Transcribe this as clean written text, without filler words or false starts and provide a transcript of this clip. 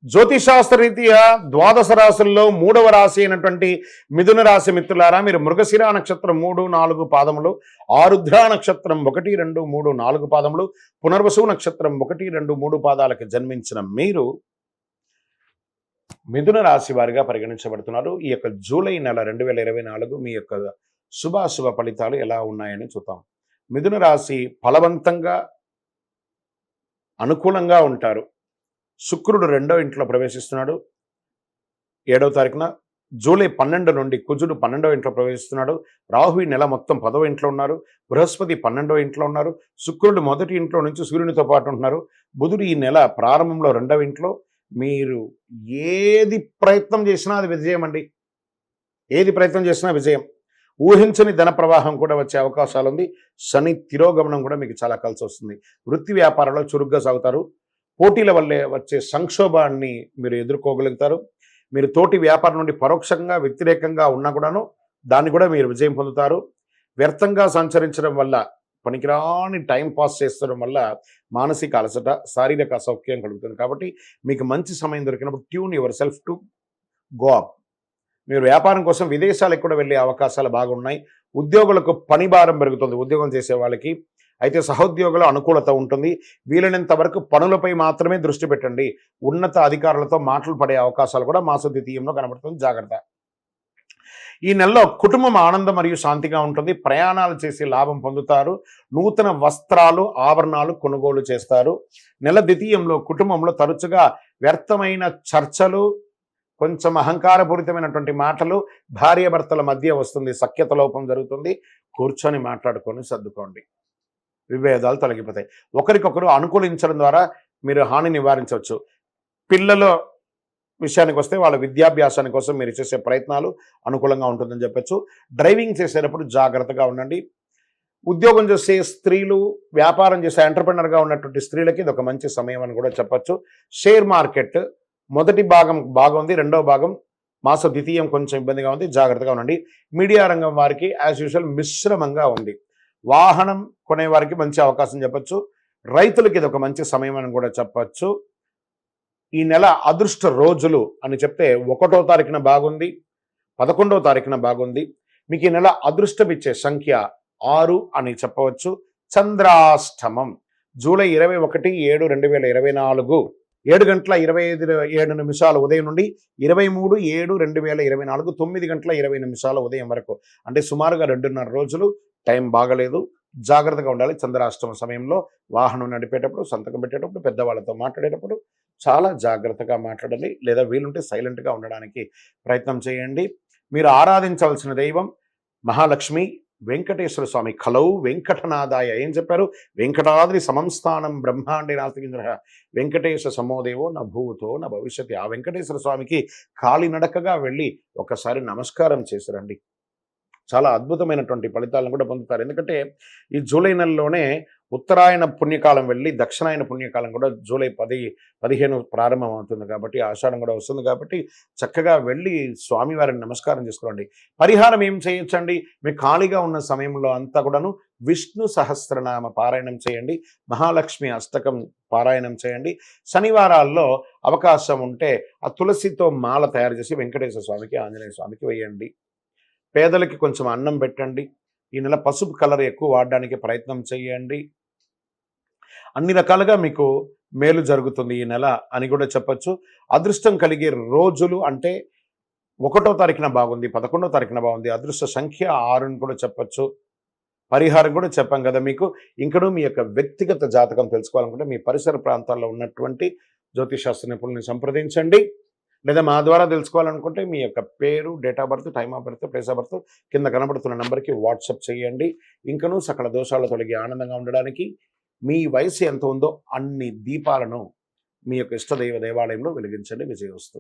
జ్యోతిషాస్త్రరీత్యా ద్వాదశ రాశుల్లో మూడవ రాశి అయినటువంటి మిథున రాశి మిత్రులారా, మీరు మృగశిర నక్షత్రం 3, 4 పాదములు, ఆరుద్ర నక్షత్రం 1, 2, 3, 4 పాదములు, పునర్వసు నక్షత్రం 1, 2, 3 పాదాలకు జన్మించిన మీరు మిథున రాశి వారిగా పరిగణించబడుతున్నారు. ఈ యొక్క జూలై నెల 2024 మీ యొక్క శుభాశుభ ఫలితాలు ఎలా ఉన్నాయని చూద్దాం. మిథున రాశి ఫలవంతంగా అనుకూలంగా ఉంటారు. శుక్రుడు 2వ ఇంట్లో ప్రవేశిస్తున్నాడు 7వ తారీఖున. జూలై 12 నుండి కుజుడు 12వ ఇంట్లో ప్రవేశిస్తున్నాడు. రాహు ఈ నెల మొత్తం 10వ ఇంట్లో ఉన్నారు. బృహస్పతి 12వ ఇంట్లో ఉన్నారు. శుక్రుడు మొదటి ఇంట్లో నుంచి సూర్యునితో పాటు ఉంటున్నారు. బుధుడు ఈ నెల ప్రారంభంలో 2వ ఇంట్లో. మీరు ఏది ప్రయత్నం చేసినా అది విజయం అండి. ఏది ప్రయత్నం చేసినా విజయం. ఊహించని ధన ప్రవాహం కూడా వచ్చే అవకాశాలు ఉంది. శని తిరోగమనం కూడా మీకు చాలా కలిసి వస్తుంది. వృత్తి వ్యాపారంలో చురుగ్గా సాగుతారు. పోటీల వల్లే వచ్చే సంక్షోభాన్ని మీరు ఎదుర్కోగలుగుతారు. మీరు తోటి వ్యాపారం నుండి పరోక్షంగా వ్యతిరేకంగా ఉన్నా కూడాను దాన్ని కూడా మీరు విజయం పొందుతారు. వ్యర్థంగా సంచరించడం వల్ల, పనికిరాని టైం పాస్ చేస్తడం వల్ల మానసిక అలసట, శారీరక అసౌఖ్యం కలుగుతుంది. కాబట్టి మీకు మంచి సమయం దొరికినప్పుడు tune your self to go up. మీరు వ్యాపారం కోసం విదేశాలకు కూడా వెళ్ళే అవకాశాలు బాగున్నాయి. ఉద్యోగులకు పని భారం పెరుగుతుంది ఉద్యోగం చేసే వాళ్ళకి. అయితే సహోద్యోగుల అనుకూలత ఉంటుంది. వీలైనంత వరకు పనులపై మాత్రమే దృష్టి పెట్టండి. ఉన్నత అధికారులతో మాటలు పడే అవకాశాలు కూడా మాస ద్వితీయంలో కనబడుతుంది. జాగ్రత్త. ఈ నెలలో కుటుంబం ఆనందం మరియు శాంతిగా ఉంటుంది. ప్రయాణాలు చేసి లాభం పొందుతారు. నూతన వస్త్రాలు, ఆభరణాలు కొనుగోలు చేస్తారు. నెల ద్వితీయంలో కుటుంబంలో తరచుగా వ్యర్థమైన చర్చలు, కొంచెం అహంకారపూరితమైనటువంటి మాటలు భార్యాభర్తల మధ్య వస్తుంది. సఖ్యత లోపం జరుగుతుంది. కూర్చొని మాట్లాడుకొని సర్దుకోండి. విభేదాలు తొలగిపోతాయి. ఒకరికొకరు అనుకూలించడం ద్వారా మీరు హాని నివారించవచ్చు. పిల్లల విషయానికి వస్తే వాళ్ళ విద్యాభ్యాసాని కోసం మీరు చేసే ప్రయత్నాలు అనుకూలంగా ఉంటుందని చెప్పచ్చు. డ్రైవింగ్ చేసేటప్పుడు జాగ్రత్తగా ఉండండి. ఉద్యోగం చేసే స్త్రీలు, వ్యాపారం చేసే ఎంటర్‌ప్రెన్యూర్‌గా ఉన్నటువంటి స్త్రీలకి ఇది ఒక మంచి సమయం అని కూడా చెప్పచ్చు. షేర్ మార్కెట్ మొదటి భాగం బాగుంది. రెండవ భాగం మాస ద్వితీయం కొంచెం ఇబ్బందిగా ఉంది. జాగ్రత్తగా ఉండండి. మీడియా రంగం వారికి యాజ్ యూజువల్ మిశ్రమంగా ఉంది. వాహనం కొనే వారికి మంచి అవకాశం చెప్పచ్చు. రైతులకి ఇది ఒక మంచి సమయం అని కూడా చెప్పచ్చు. ఈ నెల అదృష్ట రోజులు అని చెప్తే 1వ తారీఖున బాగుంది, 11వ తారీఖున బాగుంది. మీకు ఈ నెల అదృష్టం ఇచ్చే సంఖ్య 6 అని చెప్పవచ్చు. చంద్రాష్టమం జూలై 21/7/2024 7:25 ఉదయం నుండి 23/7/2024 9:20 ఉదయం వరకు, అంటే సుమారుగా 2.5 రోజులు టైం బాగలేదు. జాగ్రత్తగా ఉండాలి. చంద్రాష్టమ సమయంలో వాహనం నడిపేటప్పుడు, సంతకం పెట్టేటప్పుడు, పెద్దవాళ్ళతో మాట్లాడేటప్పుడు చాలా జాగ్రత్తగా మాట్లాడాలి. లేదా వీలుంటే సైలెంట్గా ఉండడానికి ప్రయత్నం చేయండి. మీరు ఆరాధించవలసిన దైవం మహాలక్ష్మి, వెంకటేశ్వర స్వామి. కలౌ వెంకటనాథాయ. ఏం చెప్పారు? వెంకటాద్రి సమంస్థానం బ్రహ్మాండే నాస్తికింద్ర వెంకటేశ సమోదేవో న భూతో న భవిష్యతి. ఆ వెంకటేశ్వర స్వామికి కాలినడకగా వెళ్ళి ఒకసారి నమస్కారం చేసిరండి. చాలా అద్భుతమైనటువంటి ఫలితాలను కూడా పొందుతారు. ఎందుకంటే ఈ జూలై నెలలోనే ఉత్తరాయణ పుణ్యకాలం వెళ్ళి దక్షిణాయన పుణ్యకాలం కూడా జూలై 10-15 ప్రారంభం అవుతుంది. కాబట్టి ఆషాఢం కూడా వస్తుంది. కాబట్టి చక్కగా వెళ్ళి స్వామివారిని నమస్కారం చేసుకోండి. పరిహారం ఏం చేయొచ్చండి? మీకు ఖాళీగా ఉన్న సమయంలో అంతా కూడాను విష్ణు సహస్రనామ పారాయణం చేయండి. మహాలక్ష్మి అష్టకం పారాయణం చేయండి. శనివారాల్లో అవకాశం ఉంటే ఆ తులసితో మాల తయారు చేసి వెంకటేశ్వర స్వామికి, ఆంజనేయ స్వామికి వేయండి. పేదలకి కొంచెం అన్నం పెట్టండి. ఈ నెల పసుపు కలర్ ఎక్కువ వాడడానికి ప్రయత్నం చేయండి. అన్ని రకాలుగా మీకు మేలు జరుగుతుంది ఈ నెల అని కూడా చెప్పచ్చు. అదృష్టం కలిగే రోజులు అంటే 1వ తారీఖున బాగుంది, 11వ తారీఖున బాగుంది. అదృష్ట సంఖ్య 6 కూడా చెప్పచ్చు. పరిహారం కూడా చెప్పాం కదా మీకు. ఇంకనూ మీ యొక్క వ్యక్తిగత జాతకం తెలుసుకోవాలనుకుంటే మీ పరిసర ప్రాంతాల్లో ఉన్నటువంటి జ్యోతిషాస్త్ర నిపుణుల్ని సంప్రదించండి. లేదా మా ద్వారా తెలుసుకోవాలనుకుంటే మీ యొక్క పేరు, date of birth, time of birth, place of birth కింద కనబడుతున్న నెంబర్కి వాట్సాప్ చేయండి. ఇంకనూ సకల దోషాలు తొలగి ఆనందంగా ఉండడానికి మీ వయసు ఎంత ఉందో అన్ని దీపాలను మీ యొక్క ఇష్టదైవ దేవాలయంలో వెలిగించండి. విజయోస్తు.